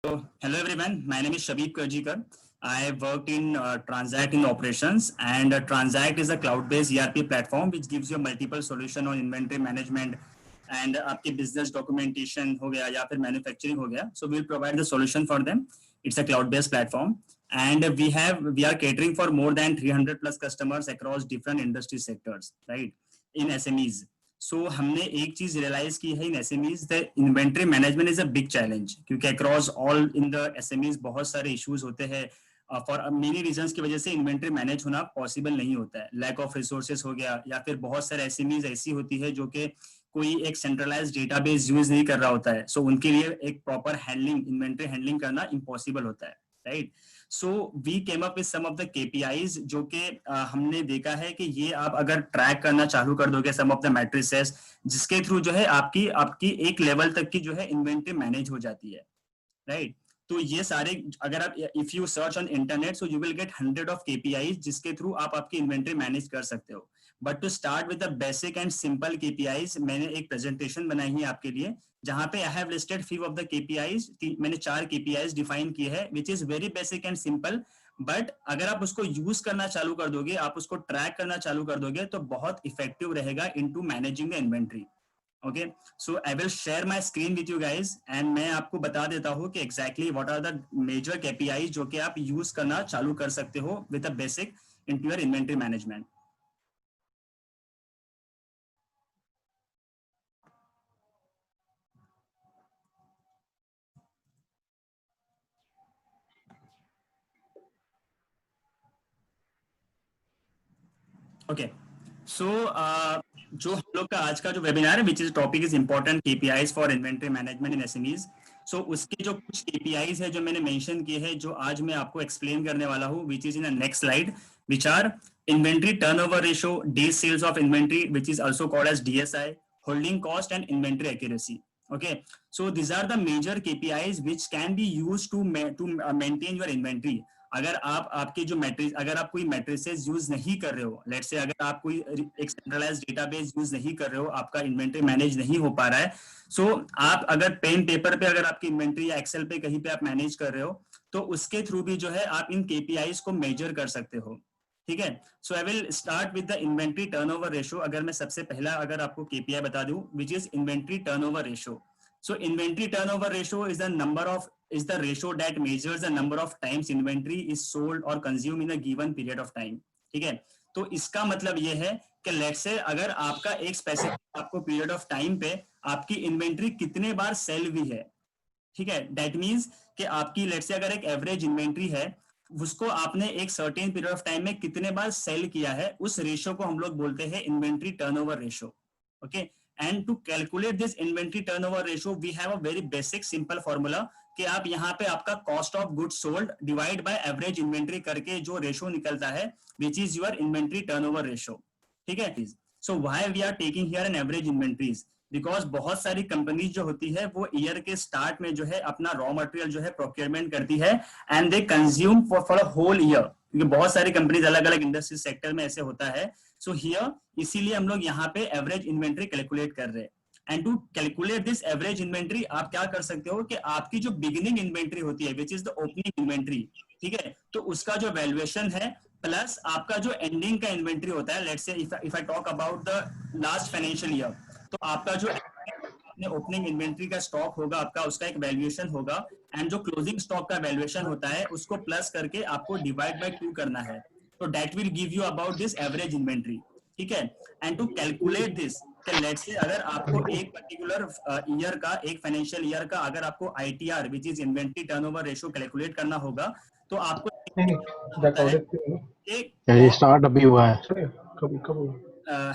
Hello everyone, my name is Shabib Karjikar. I worked in Transact in operations, and Transact is a cloud-based ERP platform which gives you multiple solution on inventory management and आपके business documentation हो गया या फिर manufacturing हो गया. So we'll provide the solution for them. It's a cloud-based platform, and we are catering for more than 300 plus customers across different industry sectors, right? In SMEs. सो हमने एक चीज रियलाइज की है in SMEs the inventory management is a big challenge, क्योंकि across all in the SMEs बहुत सारे issues होते हैं. फॉर मेनी रीजंस की वजह से इन्वेंटरी मैनेज होना पॉसिबल नहीं होता है. लैक ऑफ रिसोर्सेज हो गया, या फिर बहुत सारे एसएमईज ऐसी होती है जो कि कोई एक सेंट्रलाइज डेटाबेस यूज नहीं कर रहा होता है. सो उनके लिए एक प्रॉपर हैंडलिंग, इन्वेंटरी हैंडलिंग करना इम्पॉसिबल होता है, right? So we came up with some of the KPIs जो कि हमने देखा है कि ये आप अगर ट्रैक करना चालू कर दोगे सम ऑफ द मैट्रिसेस, जिसके थ्रू जो है आपकी आपकी एक लेवल तक की जो है इन्वेंटरी मैनेज हो जाती है, राइट? तो ये सारे अगर आप if you search on internet so you will get 100 of KPIs जिसके थ्रू आप आपकी इन्वेंटरी मैनेज कर सकते हो. But to start with the basic and simple KPIs, मैंने एक प्रेजेंटेशन बनाई है आपके लिए जहां पे I have listed few of the KPIs. मैंने 4 केपीआईज डिफाइन किए हैं which is very basic and simple. But अगर आप उसको यूज करना चालू कर दोगे, आप उसको ट्रैक करना चालू कर दोगे, तो बहुत इफेक्टिव रहेगा into managing the inventory. Okay, so I will share my screen with you guys, and मैं आपको बता देता हूँ कि exactly what are the major KPIs जो कि आप यूज करना चालू कर सकते हो with a basic into your inventory management. Okay, so जो हम लोग का आज का जो वेबिनार है which is topic is important KPIs for inventory management in SMEs. सो उसके जो कुछ केपीआईज है जो मैंने मेंशन किए हैं, जो आज मैं आपको एक्सप्लेन करने वाला हूँ, which is in the next slide, which are inventory turnover ratio, days sales of inventory which is also called as DSI, holding cost and inventory accuracy. Okay, so these are the major KPIs which can be used to maintain your inventory. अगर आप आपके जो matrix, अगर आप कोई matrices use नहीं कर रहे हो, लेट्स से अगर आप कोई एक सेंट्रलाइज डेटाबेस यूज नहीं कर रहे हो, आपका इन्वेंटरी मैनेज नहीं हो पा रहा है, सो आप अगर पेन पेपर पे अगर आपकी इन्वेंटरी या एक्सेल पे कहीं पे आप मैनेज कर रहे हो, तो उसके थ्रू भी जो है आप इन केपीआईज को मेजर कर सकते हो. ठीक है, so I will start with the inventory turnover ratio. अगर मैं सबसे पहला अगर आपको केपीआई बता दूं, which is inventory turnover ratio. So inventory turnover ratio is the ratio that measures the number of times inventory is sold or consumed in a given period of time. ठीक है, तो इसका मतलब ये है कि लेट्स से अगर आपका एक स्पेसिफिक आपको पीरियड ऑफ टाइम पे आपकी इन्वेंट्री कितने बार सेल हुई है, ठीक है, दैट मींस कि आपकी लेट्स से अगर एक एवरेज इन्वेंट्री है, उसको आपने एक सर्टेन पीरियड ऑफ टाइम में कितने बार सेल किया है, उस रेशियो को हम लोग बोलते हैं inventory turnover ratio. Okay, and to calculate this inventory turnover ratio we have a very basic simple formula कि आप यहाँ पे आपका cost of goods sold divide by average inventory करके जो रेशियो निकलता है which is your inventory turnover ratio. ठीक है, so why we are taking here an average inventories, because बहुत सारी कंपनीज जो होती है वो ईयर के स्टार्ट में जो है अपना रॉ मटेरियल जो है प्रोक्योरमेंट करती है and they consume for a whole year, क्योंकि बहुत सारी कंपनीज अलग अलग इंडस्ट्री सेक्टर में ऐसे होता है. सो हियर इसीलिए हम लोग यहाँ पे एवरेज इन्वेंट्री कैलकुलेट कर रहे हैं. And to calculate this average inventory आप क्या कर सकते हो कि आपकी जो बिगिनिंग इन्वेंट्री होती है which is the opening inventory, ठीक है, तो उसका जो वैल्यूएशन है प्लस आपका जो एंडिंग का इन्वेंट्री होता है, let's say if I talk about the last financial year, तो आपका जो अपने ओपनिंग इन्वेंट्री का स्टॉक होगा आपका, उसका एक वैल्यूएशन होगा, एंड जो क्लोजिंग स्टॉक का वैल्यूएशन होता है उसको प्लस करके आपको डिवाइड बाय 2 करना है, तो that will give you about this average inventory. ठीक है, and to calculate this let's say अगर आपको एक पर्टिकुलर ईयर का, एक फाइनेंशियल ईयर का अगर आपको ITR which is inventory turnover ratio calculate करना होगा, तो आपको स्टार्ट अभी हुआ है.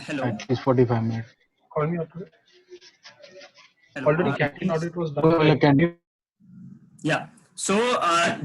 Hello, 45 minute already canteen audit was done. या सो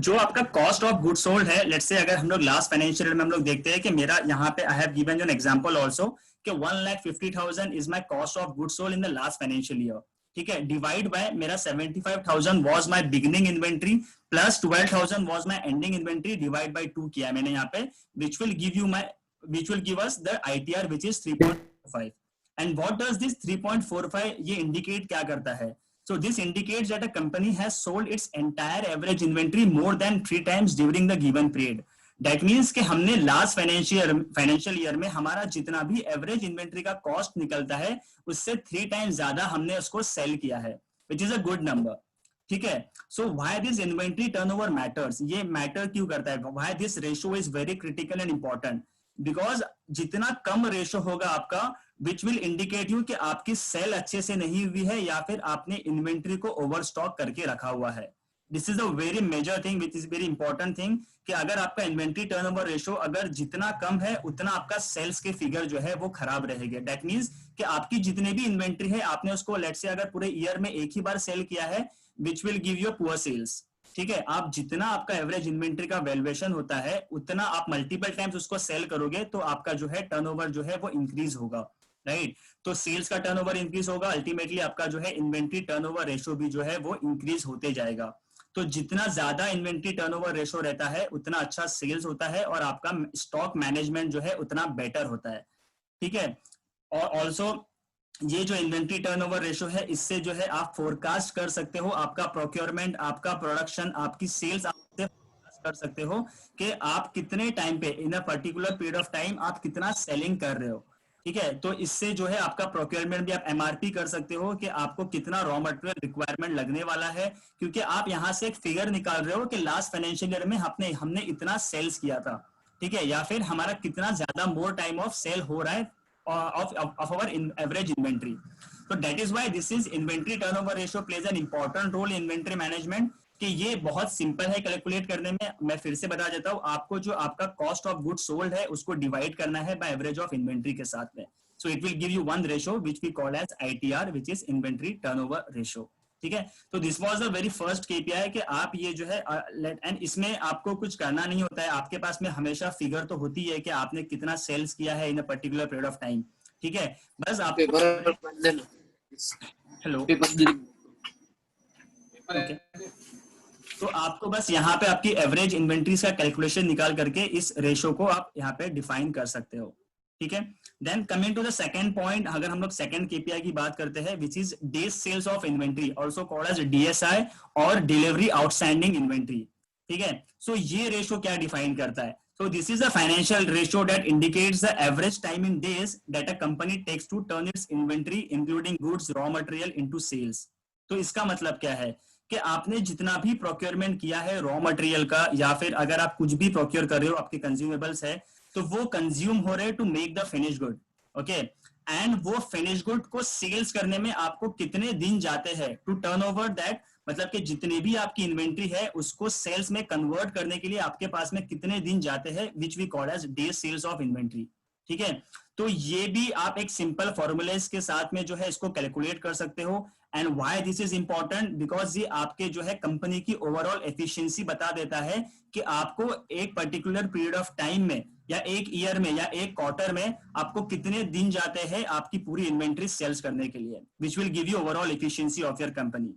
जो आपका कॉस्ट ऑफ गुड सोल्ड है, लेट्स से अगर हम लोग लास्ट फाइनेंशियल ईयर में हम लोग देखते हैं कि मेरा यहाँ पे I have given you an example also कि 1,50,000 is my cost of good sold in the last financial year. ठीक है, डिवाइड बाय मेरा 75,000 was my beginning inventory plus 12,000 was my ending inventory, divide bye 2 किया मैंने यहाँ पे, which will give us the ITR which is 3.45. And what does this 3.45 ये indicate क्या करता है So this indicates that a company has sold its entire average inventory more than 3 times during the given period. That means कि हमने last financial year में हमारा जितना भी एवरेज इन्वेंट्री का कॉस्ट निकलता है उससे 3 टाइम्स ज्यादा हमने उसको सेल किया है, which is a good number. ठीक है. So why this inventory turnover matters, ये मैटर क्यों करता है, why this ratio is very critical and important, because जितना कम रेशो होगा आपका विच विल इंडिकेट यू कि आपकी सेल अच्छे से नहीं हुई है या फिर आपने इन्वेंट्री को ओवर स्टॉक करके रखा हुआ है. This is a very major thing which is very important thing कि अगर आपका इन्वेंट्री टर्नओवर रेशो अगर जितना कम है उतना आपका सेल्स के फिगर जो है वो खराब रहेगा. दैट मींस कि आपकी जितने भी इन्वेंट्री है आपने उसको लेट्स से अगर पूरे ईयर में एक ही बार सेल किया है which will give you poor sales. ठीक है. आप जितना आपका एवरेज इन्वेंट्री का वैल्यूएशन होता है उतना आप मल्टीपल टाइम्स उसको सेल करोगे तो आपका जो है टर्नओवर जो है वो इंक्रीज होगा. राइट. तो सेल्स का टर्नओवर इंक्रीज होगा, अल्टीमेटली आपका जो है इन्वेंट्री टर्नओवर रेशो भी जो है वो इंक्रीज होते जाएगा. तो जितना ज्यादा इन्वेंट्री टर्नओवर रेशो रहता है उतना अच्छा सेल्स होता है और आपका स्टॉक मैनेजमेंट जो है उतना बेटर होता है. ठीक है. और ऑल्सो ये जो इन्वेंट्री टर्नओवर रेशो है इससे जो है आप फोरकास्ट कर सकते हो आपका प्रोक्योरमेंट, आपका प्रोडक्शन, आपकी सेल्स आप फोरकास्ट कर सकते हो कि आप कितने टाइम पे in a particular period of time आप कितना सेलिंग कर रहे हो. ठीक है. तो इससे जो है आपका प्रोक्योरमेंट भी आप एमआरपी कर सकते हो कि आपको कितना रॉ मटेरियल रिक्वायरमेंट लगने वाला है, क्योंकि आप यहां से एक फिगर निकाल रहे हो कि लास्ट फाइनेंशियल ईयर में हमने इतना सेल्स किया था. ठीक है. या फिर हमारा कितना ज्यादा मोर टाइम ऑफ सेल हो रहा है of our average inventory. So that is why this is inventory turnover ratio plays an important role in inventory management. कि ये बहुत सिंपल है कैलकुलेट करने में. मैं फिर से बता देता हूं आपको, जो आपका कॉस्ट ऑफ गुड सोल्ड है उसको डिवाइड करना है बाय एवरेज ऑफ इन्वेंट्री के साथ में. So it will give you one ratio which we call as ITR, which is inventory turnover ratio. ठीक है. तो this was the very first KPI कि आप ये जो है एंड इसमें आपको कुछ करना नहीं होता है, आपके पास में हमेशा फिगर तो होती है कि आपने कितना सेल्स किया है in a particular period of time. ठीक है. बस आप हेलो ओके. तो आपको बस यहाँ पे आपकी एवरेज इन्वेंट्रीज का कैलकुलेशन निकाल करके इस रेशो को आप यहाँ पे डिफाइन कर सकते हो. ठीक है. Then coming to the second point, अगर हम लोग सेकंड KPI की बात करते हैं which is days sales of inventory, also called as DSI और डिलीवरी आउटस्टैंडिंग इन्वेंट्री. ठीक है. सो ये रेशो क्या डिफाइन करता है? So this is a financial ratio that indicates the average time in days that a company takes to turn its inventory including goods, raw material into sales. तो इसका मतलब क्या है कि आपने जितना भी प्रोक्योरमेंट किया है रॉ मटेरियल का, या फिर अगर आप कुछ भी प्रोक्योर कर रहे हो आपके कंज्यूमेबल्स है तो वो कंज्यूम हो रहे to make the finish good. Okay. And वो फिनिश गुड को सेल्स करने में आपको कितने दिन जाते हैं टू टर्न ओवर दैट, मतलब कि जितनी भी आपकी इन्वेंट्री है उसको सेल्स में कन्वर्ट करने के लिए आपके पास में कितने दिन जाते हैं, which we call as day sales of inventory. ठीक है. तो ये भी आप एक सिंपल फॉर्मूलेस के साथ में जो है इसको कैलकुलेट कर सकते हो. And why this is important, because ये आपके जो है कंपनी की ओवरऑल एफिशिएंसी बता देता है कि आपको एक पर्टिकुलर पीरियड ऑफ टाइम में या एक ईयर में या एक क्वार्टर में आपको कितने दिन जाते हैं आपकी पूरी इन्वेंट्री सेल्स करने के लिए, विच will give you overall efficiency of your company.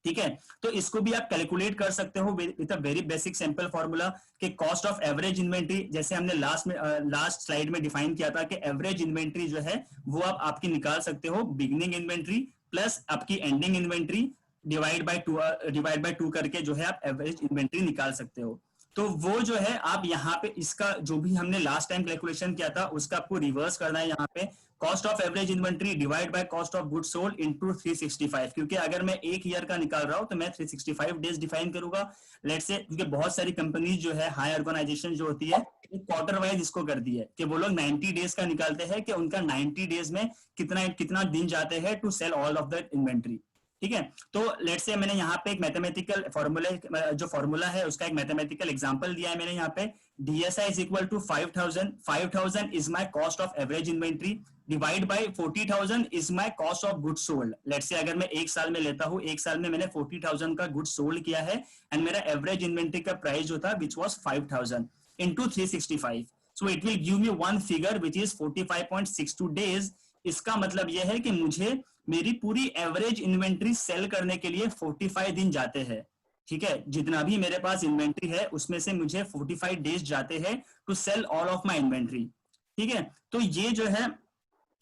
ठीक है. तो इसको भी आप कैलकुलेट कर सकते हो with a very basic simple formula कि कॉस्ट ऑफ एवरेज इन्वेंट्री, जैसे हमने लास्ट स्लाइड में डिफाइन किया था कि एवरेज इन्वेंट्री जो है वो आप आपकी निकाल सकते हो बिगिनिंग इन्वेंट्री प्लस आपकी एंडिंग इन्वेंट्री डिवाइड बाय 2 करके जो है आप एवरेज इन्वेंट्री निकाल सकते हो. तो वो जो है आप यहाँ पे इसका जो भी हमने लास्ट टाइम कैलकुलेशन किया था उसका आपको रिवर्स करना है. यहाँ पे cost of average inventory divide by cost of goods sold into 365, क्योंकि अगर मैं एक ईयर का निकाल रहा हूं तो मैं 365 डेज डिफाइन करूंगा. लेट्स से क्योंकि बहुत सारी कंपनीज जो है हाई ऑर्गेनाइजेशन जो होती है क्वार्टर वाइज इसको कर दी है कि वो लोग 90 डेज का निकालते हैं कि उनका 90 डेज में कितना दिन जाते हैं to sell all of the inventory. ठीक है. तो लेट्स से मैंने यहाँ पे एक मैथमेटिकल फॉर्मूला, जो फॉर्मूला है उसका एक मैथमेटिकल एग्जांपल दिया है मैंने यहाँ पे. DSI is equal to 5000 is my cost of average inventory divide by 40,000 is my cost of goods sold. Let's say अगर मैं एक साल में लेता हूँ, एक साल में मैंने 40,000 का गुड्स सोल्ड किया है एंड मेरा एवरेज इन्वेंट्री का प्राइस जो था which was 5,000 into 365. So it will give me one figure which is 45.62 days. इसका मतलब यह है कि मुझे मेरी पूरी एवरेज इन्वेंट्री सेल करने के लिए 45 दिन जाते हैं. ठीक है. जितना भी मेरे पास इन्वेंट्री है उसमें से मुझे 45 डेज जाते हैं to sell all of my inventory. ठीक है. तो ये जो है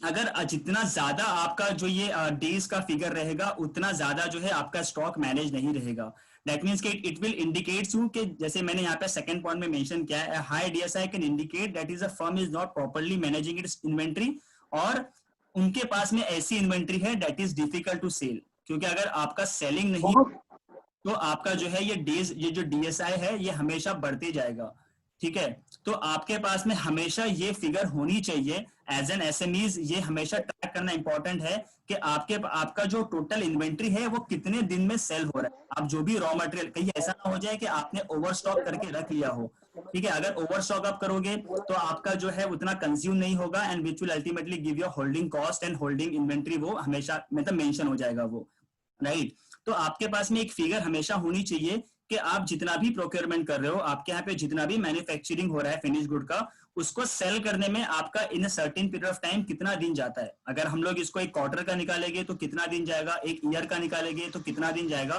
अगर जितना ज्यादा आपका जो ये डेज का फिगर रहेगा उतना ज्यादा जो है आपका स्टॉक मैनेज नहीं रहेगा। दैट मीन्स कि इट विल इंडिकेट्स यू कि जैसे मैंने यहाँ पे सेकंड पॉइंट में मेंशन किया है, high DSI can indicate that is a firm is not properly managing its inventory, और उनके पास में ऐसी इन्वेंट्री है that is difficult to sell. क्योंकि अगर आपका सेलिंग नहीं तो आपका जो है ये डेज, ये जो डीएसआई है ये हमेशा बढ़ते जाएगा। ठीक है, तो आपके पास में हमेशा ये फिगर होनी चाहिए एज एन एसएमईज। ये हमेशा ट्रैक करना इंपॉर्टेंट है कि आपका जो टोटल इन्वेंट्री है वो कितने दिन में सेल हो रहा है। आप जो भी रॉ मटेरियल, कहीं ऐसा ना हो जाए कि आपने ओवर स्टॉक करके रख लिया हो। ठीक है, अगर ओवर स्टॉक आप करोगे तो आपका जो है उतना कंज्यूम नहीं होगा and which will ultimately give your holding cost and holding inventory, वो हमेशा मतलब मेंशन हो जाएगा वो, राइट। तो आपके पास में एक फिगर हमेशा होनी चाहिए कि आप जितना भी प्रोक्योरमेंट कर रहे हो, आपके यहाँ पे जितना भी मैन्युफैक्चरिंग हो रहा है फिनिश गुड का, उसको सेल करने में आपका in a certain period of time कितना दिन जाता है। अगर हम लोग इसको एक क्वार्टर का निकालेंगे तो कितना दिन जाएगा, एक ईयर का निकालेंगे तो कितना दिन जाएगा,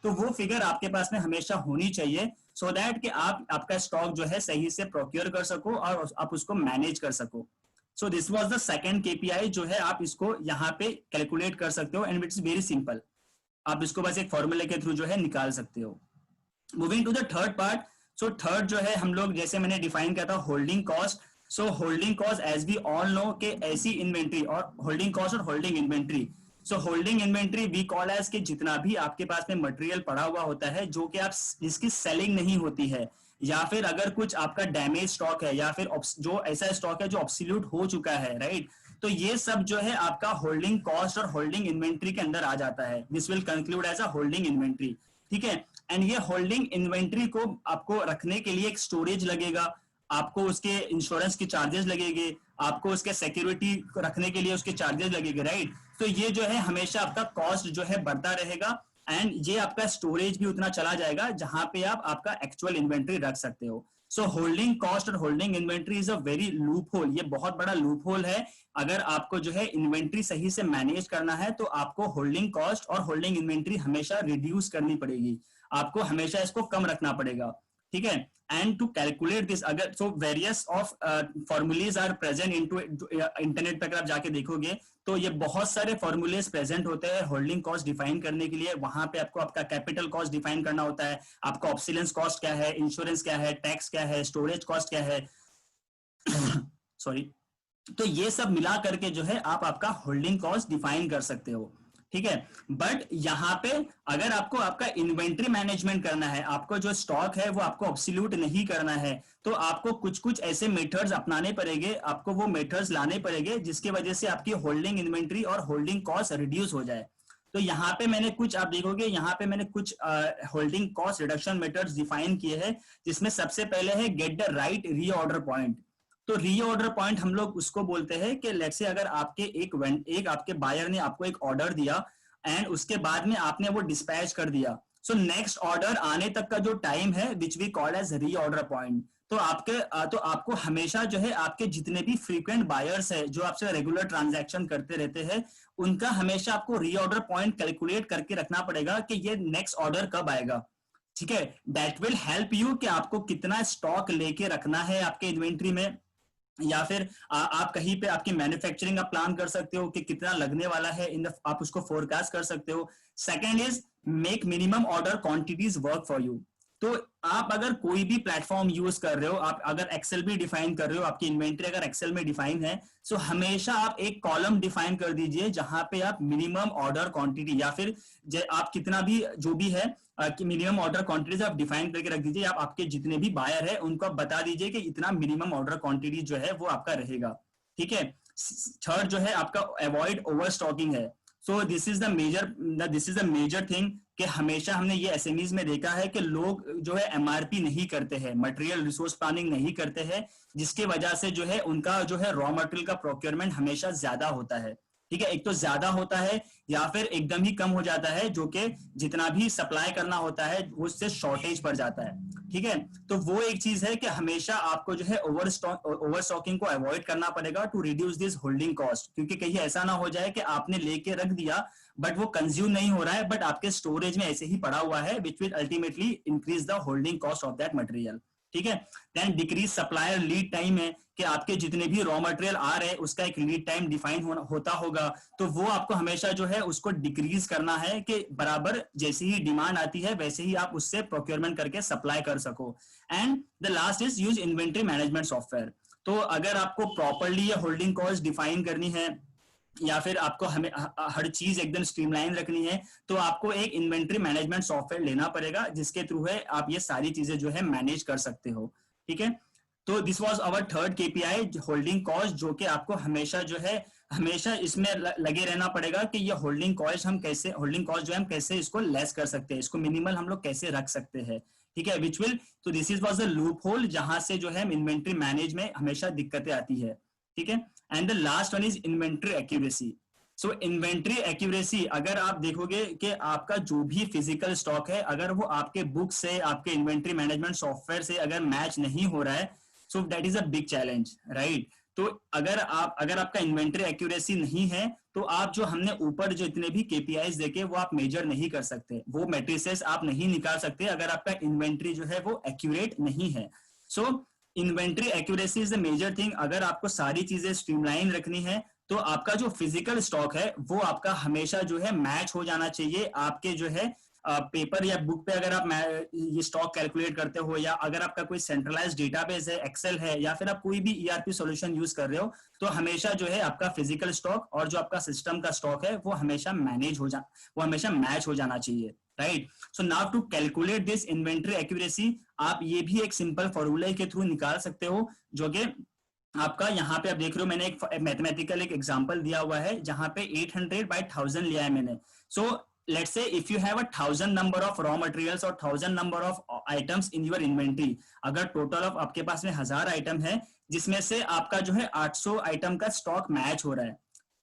तो वो फिगर आपके पास में हमेशा होनी चाहिए सो दैट कि आप आपका स्टॉक जो है सही से प्रोक्योर कर सको और आप उसको मैनेज कर सको। So this was the second KPI जो है आप इसको यहाँ पे कैलकुलेट कर सकते हो एंड इट्स वेरी सिंपल। आप इसको बस एक फॉर्मूले के थ्रू जो है निकाल सकते हो। Moving to the third part, so third जो है हम लोग जैसे मैंने डिफाइन किया था holding cost. So holding cost as we all know के ऐसी इन्वेंट्री और होल्डिंग कॉस्ट और holding inventory. So holding inventory we call as के जितना भी आपके पास में मटेरियल पड़ा हुआ होता है जो कि आप जिसकी सेलिंग नहीं होती है, या फिर अगर कुछ आपका डैमेज स्टॉक है, या फिर जो ऐसा स्टॉक है जो ऑब्सोल्यूट हो चुका है, राइट। तो ये सब जो है आपका होल्डिंग कॉस्ट और होल्डिंग इन्वेंट्री के अंदर आ जाता है। This will conclude as a holding inventory. ठीक है, एंड ये होल्डिंग इन्वेंट्री को आपको रखने के लिए एक स्टोरेज लगेगा, आपको उसके इंश्योरेंस के चार्जेस लगेंगे, आपको उसके सिक्योरिटी रखने के लिए उसके चार्जेस लगेंगे, राइट। तो ये जो है हमेशा आपका कॉस्ट जो है बढ़ता रहेगा एंड ये आपका स्टोरेज भी उतना चला जाएगा जहां पे आप आपका एक्चुअल इन्वेंट्री रख सकते हो। सो होल्डिंग कॉस्ट और holding inventory is a very loop hole, ये बहुत बड़ा लूप होल है। अगर आपको जो है इन्वेंट्री सही से मैनेज करना है तो आपको होल्डिंग कॉस्ट और होल्डिंग इन्वेंट्री हमेशा रिड्यूस करनी पड़ेगी, आपको हमेशा इसको कम रखना पड़ेगा। ठीक है, एंड टू कैलकुलेट दिस, अगर so various of formulas are present into internet पर अगर आप जाके देखोगे तो ये बहुत सारे फॉर्मूलेज प्रेजेंट होते हैं होल्डिंग कॉस्ट डिफाइन करने के लिए। वहां पे आपको आपका कैपिटल कॉस्ट डिफाइन करना होता है, आपका ऑब्सिलेंस कॉस्ट क्या है, इंश्योरेंस क्या है, टैक्स क्या है, स्टोरेज कॉस्ट क्या है सॉरी। तो ये सब मिला करके जो है आप आपका होल्डिंग कॉस्ट डिफाइन कर सकते हो। ठीक है, बट यहाँ पे अगर आपको आपका इन्वेंट्री मैनेजमेंट करना है, आपको जो स्टॉक है वो आपको ऑब्सोल्यूट नहीं करना है, तो आपको कुछ कुछ ऐसे मेथड्स अपनाने पड़ेंगे, आपको वो मेथड्स लाने पड़ेंगे जिसकी वजह से आपकी होल्डिंग इन्वेंट्री और होल्डिंग कॉस्ट रिड्यूस हो जाए। तो यहाँ पे मैंने कुछ, आप देखोगे यहाँ पे मैंने कुछ holding cost reduction methods define किए हैं, जिसमें सबसे पहले है get the right reorder point. तो रीऑर्डर पॉइंट हम लोग उसको बोलते हैं कि लेट्स से अगर आपके एक आपके बायर ने आपको एक ऑर्डर दिया एंड उसके बाद में आपने वो डिस्पैच कर दिया, सो नेक्स्ट ऑर्डर आने तक का जो टाइम है which we call as reorder point. तो आपको हमेशा जो है आपके जितने भी फ्रीक्वेंट बायर्स है जो आपसे रेगुलर ट्रांजैक्शन करते रहते हैं, उनका हमेशा आपको रीऑर्डर पॉइंट कैलकुलेट करके रखना पड़ेगा कि ये नेक्स्ट ऑर्डर कब आएगा। ठीक है, दैट विल हेल्प यू कि आपको कितना स्टॉक लेके रखना है आपके इन्वेंट्री में, या फिर आप कहीं पे आपकी मैन्युफैक्चरिंग का प्लान कर सकते हो कि कितना लगने वाला है आप उसको फोरकास्ट कर सकते हो। Second is make minimum order quantities work for you. तो आप अगर कोई भी प्लेटफॉर्म यूज कर रहे हो, आप अगर एक्सेल भी डिफाइन कर रहे हो, आपकी इन्वेंट्री अगर एक्सेल में डिफाइन है, सो हमेशा आप एक कॉलम डिफाइन कर दीजिए जहां पे आप मिनिमम ऑर्डर क्वांटिटी या फिर आप कितना भी जो भी है कि मिनिमम ऑर्डर क्वांटिटीज आप डिफाइन करके रख दीजिए। आप आपके जितने भी बायर है उनको आप बता दीजिए कि इतना मिनिमम ऑर्डर क्वांटिटी जो है वो आपका रहेगा। ठीक है, थर्ड जो है आपका अवॉइड ओवर स्टॉकिंग है। So this is the major thing कि हमेशा हमने ये एसएमईज में देखा है कि लोग जो है एमआरपी नहीं करते हैं, मटेरियल रिसोर्स प्लानिंग नहीं करते हैं, जिसकी वजह से जो है उनका जो है रॉ मटेरियल का प्रोक्योरमेंट हमेशा ज्यादा होता है। ठीक है, एक तो ज्यादा होता है या फिर एकदम ही कम हो जाता है, जो कि जितना भी सप्लाई करना होता है उससे शॉर्टेज पड़ जाता है। ठीक है, तो वो एक चीज है कि हमेशा आपको जो है ओवर स्टॉकिंग को अवॉइड करना पड़ेगा to reduce this holding cost, क्योंकि कहीं ऐसा ना हो जाए कि आपने लेके रख दिया बट वो कंज्यूम नहीं हो रहा है, बट आपके स्टोरेज में ऐसे ही पड़ा हुआ है, which will ultimately increase the holding cost of that material. ठीक है। Then decrease supplier lead time है कि आपके जितने भी रॉ मटेरियल आ रहे हैं उसका एक लीड टाइम डिफाइन होता होगा, तो वो आपको हमेशा जो है उसको डिक्रीज करना है कि बराबर जैसे ही डिमांड आती है वैसे ही आप उससे प्रोक्योरमेंट करके सप्लाई कर सको। And the last is use inventory management software. तो अगर आपको प्रॉपरली ये होल्डिंग कॉस्ट डिफाइन करनी है या फिर आपको हमें हर चीज एकदम स्ट्रीमलाइन रखनी है, तो आपको एक इन्वेंट्री मैनेजमेंट सॉफ्टवेयर लेना पड़ेगा जिसके थ्रू है आप ये सारी चीजें जो है मैनेज कर सकते हो। ठीक है, तो this was our third KPI holding cost, जो कि आपको हमेशा जो है हमेशा इसमें लगे रहना पड़ेगा कि ये होल्डिंग कॉस्ट जो है हम कैसे इसको लेस कर सकते हैं, इसको मिनिमल हम लोग कैसे रख सकते हैं। ठीक है, विच विल, तो this is was the loop hole जहां से जो है इन्वेंट्री मैनेज में हमेशा दिक्कतें आती है। ठीक है, and the last one is inventory accuracy. So inventory accuracy, अगर आप देखोगे कि आपका जो भी फिजिकल स्टॉक है अगर वो आपके बुक से आपके इन्वेंट्री मैनेजमेंट सॉफ्टवेयर से अगर मैच नहीं हो रहा है, so that is a big challenge, right. तो अगर आपका इन्वेंट्री एक्यूरेसी नहीं है तो आप जो हमने ऊपर जो इतने भी केपीआईज देखे वो आप मेजर नहीं कर सकते, वो मैट्रिसेस आप नहीं निकाल सकते अगर आपका इन्वेंट्री जो है वो एक्यूरेट नहीं है। So inventory accuracy is the major thing. अगर आपको सारी चीजें स्ट्रीमलाइन रखनी है तो आपका जो फिजिकल स्टॉक है वो आपका हमेशा जो है मैच हो जाना चाहिए आपके जो है पेपर या बुक पे। अगर आप ये स्टॉक कैलकुलेट करते हो या अगर आपका कोई सेंट्रलाइज्ड डेटाबेस है, एक्सेल है, या फिर आप कोई भी ईआरपी सॉल्यूशन यूज कर रहे हो, तो हमेशा जो है आपका फिजिकल स्टॉक और जो आपका सिस्टम का स्टॉक है वो हमेशा मैच हो जाना चाहिए, right. So now to calculate this inventory accuracy, आप ये भी एक सिंपल फॉर्मूला के थ्रू निकाल सकते हो, जो कि आपका यहाँ पे आप देख रहे हो मैंने एक मैथमेटिकल एक एग्जांपल दिया हुआ है जहां पे 800 by 1000 लिया है मैंने। सो let's say if you have 1000 number of raw materials और 1000 number of items in your inventory, अगर टोटल ऑफ आपके पास में 1000 आइटम है जिसमें से आपका जो है 800 आइटम का स्टॉक मैच हो रहा है,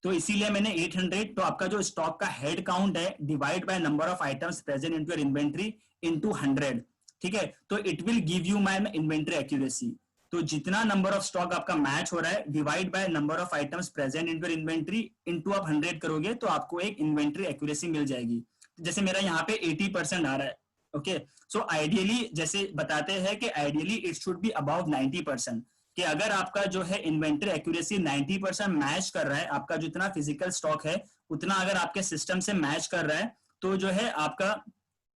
तो इसीलिए मैंने 800, तो आपका जो स्टॉक का हेड काउंट है divide by number of items present in your inventory into 100। ठीक है, तो it will give you my inventory accuracy. तो जितना नंबर ऑफ स्टॉक आपका मैच हो रहा है divide by number of items present in your inventory into आप 100 करोगे तो आपको एक इन्वेंट्री एक्यूरेसी मिल जाएगी। जैसे मेरा यहाँ पे 80% आ रहा है, ओके। सो आइडियली जैसे बताते हैं कि ideally it should be about 90%, कि अगर आपका जो है इन्वेंट्री एक्यूरेसी 90% मैच कर रहा है, आपका जितना फिजिकल स्टॉक है उतना अगर आपके सिस्टम से मैच कर रहा है, तो जो है आपका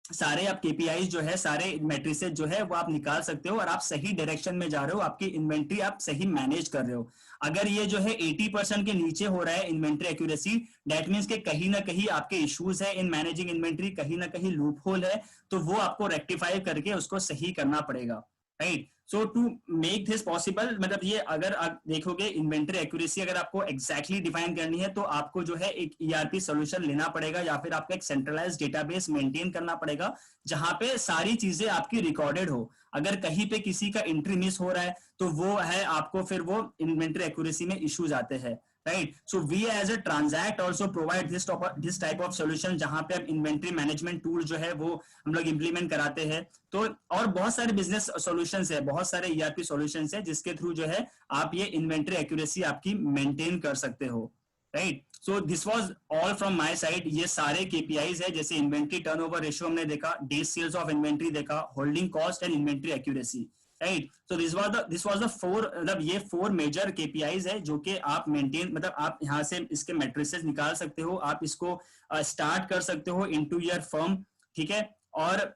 सारे आप केपीआई जो है सारे मैट्रिसेस जो है वो आप निकाल सकते हो और आप सही डायरेक्शन में जा रहे हो, आपकी इन्वेंट्री आप सही मैनेज कर रहे हो। अगर ये जो है 80% के नीचे हो रहा है इन्वेंट्री एक्यूरेसी, दैट मींस कि कहीं ना कहीं आपके इश्यूज है इन मैनेजिंग इन्वेंट्री, कहीं ना कहीं लूप होल है, तो वो आपको रेक्टिफाई करके उसको सही करना पड़ेगा, right. So to make this possible, मतलब ये अगर आप देखोगे इन्वेंट्री एक्यूरेसी अगर आपको एग्जैक्टली डिफाइन करनी है तो आपको जो है एक ईआरपी सॉल्यूशन लेना पड़ेगा या फिर आपका एक सेंट्रलाइज्ड डेटाबेस मेंटेन करना पड़ेगा जहां पे सारी चीजें आपकी रिकॉर्डेड हो। अगर कहीं पे किसी का एंट्री मिस हो रहा है तो वो है आपको फिर वो इन्वेंट्री एक्यूरेसी में इश्यूज आते हैं, right. So we as a transact also provide this type of solution जहां पे आप इन्वेंट्री मैनेजमेंट टूल जो है वो हम लोग इंप्लीमेंट कराते हैं। तो और बहुत सारे बिजनेस सॉल्यूशंस है, बहुत सारे ईआरपी सॉल्यूशंस है जिसके थ्रू जो है आप ये इन्वेंट्री एक्यूरेसी आपकी मेंटेन कर सकते हो, right. So this was all from my side. ये सारे केपीआईज है, जैसे इन्वेंट्री टर्नओवर रेशियो हमने देखा, डेज सेल्स ऑफ इन्वेंट्री देखा, holding cost and inventory accuracy, right. So this was the four, मतलब ये 4 मेजर केपीआईज है जो कि आप मेंटेन, मतलब आप यहाँ से इसके मैट्रिसेस निकाल सकते हो, आप इसको स्टार्ट कर सकते हो इनटू योर फर्म, ठीक है। और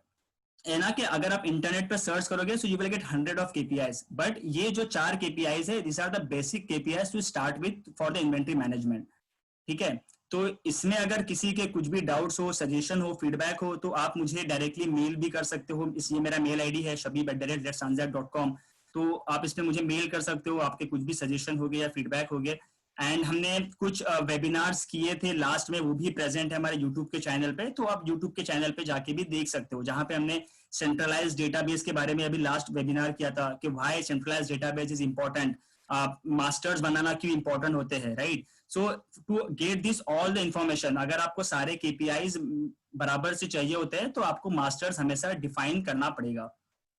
है ना कि अगर आप इंटरनेट पे सर्च करोगे so you will get 100 of KPIs, but ये जो 4 केपीआईज है this are the basic KPIs to start with for the inventory management, ठीक है। तो इसमें अगर किसी के कुछ भी डाउट्स हो, सजेशन हो, फीडबैक हो, तो आप मुझे डायरेक्टली मेल भी कर सकते हो। ये मेरा मेल आईडी है shabib@transact.com, तो आप इसमें मुझे मेल कर सकते हो, आपके कुछ भी सजेशन हो गए या फीडबैक हो गए। एंड हमने कुछ वेबिनार्स किए थे लास्ट में, वो भी प्रेजेंट है हमारे यूट्यूब के चैनल पे, तो आप यूट्यूब के चैनल पे जाके भी देख सकते हो, जहां पे हमने सेंट्रलाइज डेटाबेस के बारे में अभी लास्ट वेबिनार किया था कि why centralise database is important, masters बनाना क्यों इंपॉर्टेंट होते हैं, right. So to get this all the information, अगर आपको सारे केपीआईज बराबर से चाहिए होते हैं तो आपको मास्टर्स हमेशा डिफाइन करना पड़ेगा,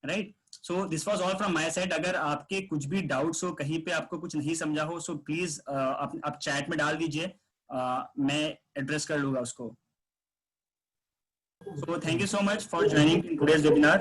right. So this was all from my side. अगर आपके कुछ भी डाउट्स हो, कहीं पे आपको कुछ नहीं समझा हो, सो प्लीज आप चैट में डाल दीजिए, मैं एड्रेस कर लूंगा उसको। So thank you so much for joining in today's webinar.